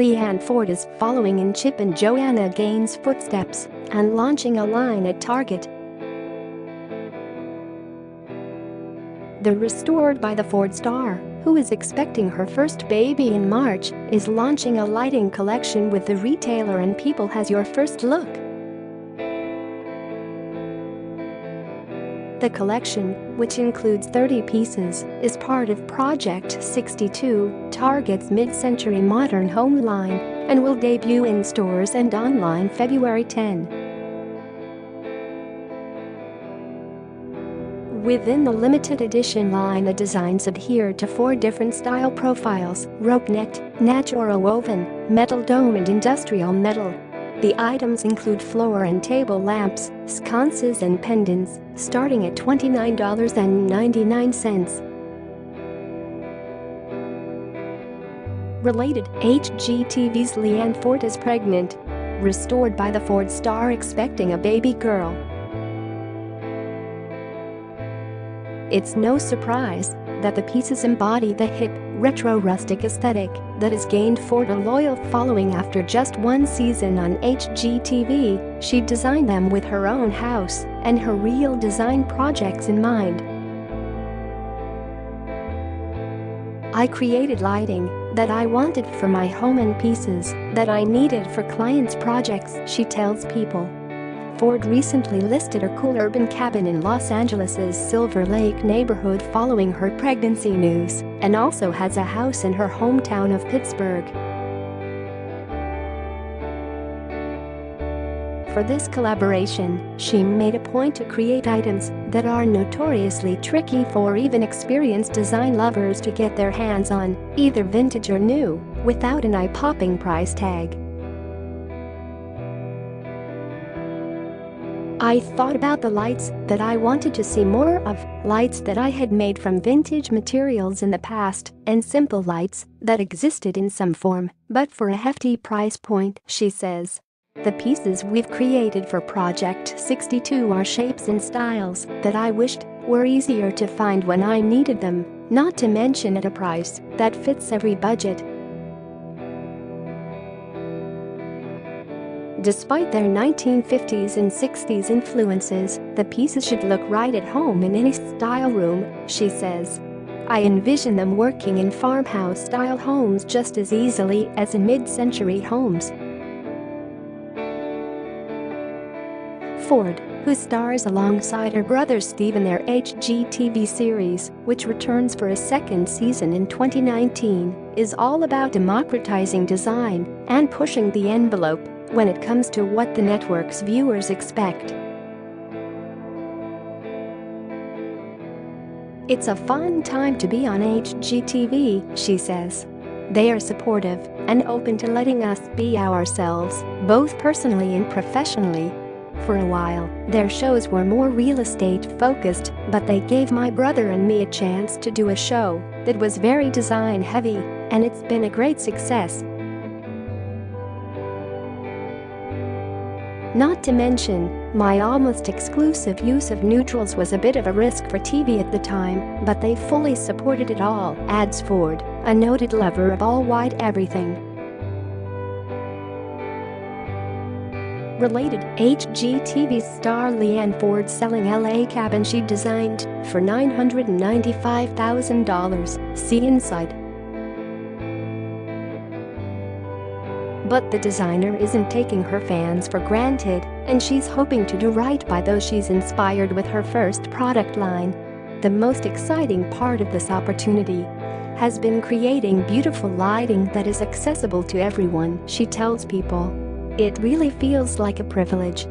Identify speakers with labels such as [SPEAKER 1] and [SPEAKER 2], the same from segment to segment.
[SPEAKER 1] Leanne Ford is following in Chip and Joanna Gaines' footsteps and launching a line at Target. The Restored by the Ford star, who is expecting her first baby in March, is launching a lighting collection with the retailer, and People has your first look. The collection, which includes 30 pieces, is part of Project 62, Target's mid-century-modern home line, and will debut in stores and online February 10. Within the limited edition line, the designs adhere to 4 different style profiles: rope-necked, natural woven, metal dome and industrial metal. The items include floor and table lamps, sconces and pendants, starting at $29.99. Related, HGTV's Leanne Ford is pregnant. Restored by the Ford star expecting a baby girl. It's no surprise that the pieces embody the hip, retro rustic aesthetic that has gained Ford a loyal following. After just one season on HGTV, she designed them with her own house and her real design projects in mind. "I created lighting that I wanted for my home and pieces that I needed for clients' projects," she tells People. Ford recently listed a cool urban cabin in Los Angeles' Silver Lake neighborhood following her pregnancy news, and also has a house in her hometown of Pittsburgh. For this collaboration, she made a point to create items that are notoriously tricky for even experienced design lovers to get their hands on, either vintage or new, without an eye-popping price tag. "I thought about the lights that I wanted to see more of, lights that I had made from vintage materials in the past, and simple lights that existed in some form, but for a hefty price point," she says. "The pieces we've created for Project 62 are shapes and styles that I wished were easier to find when I needed them, not to mention at a price that fits every budget." Despite their 1950s and 60s influences, the pieces should look right at home in any style room, she says. "I envision them working in farmhouse-style homes just as easily as in mid-century homes." Ford, who stars alongside her brother Steve in their HGTV series, which returns for a second season in 2019, is all about democratizing design and pushing the envelope when it comes to what the network's viewers expect. "It's a fun time to be on HGTV," she says. "They are supportive and open to letting us be ourselves, both personally and professionally. For a while, their shows were more real estate focused, but they gave my brother and me a chance to do a show that was very design heavy, and it's been a great success. Not to mention, my almost exclusive use of neutrals was a bit of a risk for TV at the time, but they fully supported it all," adds Ford, a noted lover of all-white everything. Related, HGTV's star Leanne Ford selling LA cabin she designed for $995,000, see inside. But the designer isn't taking her fans for granted, and she's hoping to do right by those she's inspired with her first product line. "The most exciting part of this opportunity has been creating beautiful lighting that is accessible to everyone," she tells People. "It really feels like a privilege."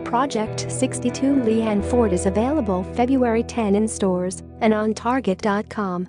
[SPEAKER 1] Project 62 Leanne Ford is available February 10 in stores and on Target.com.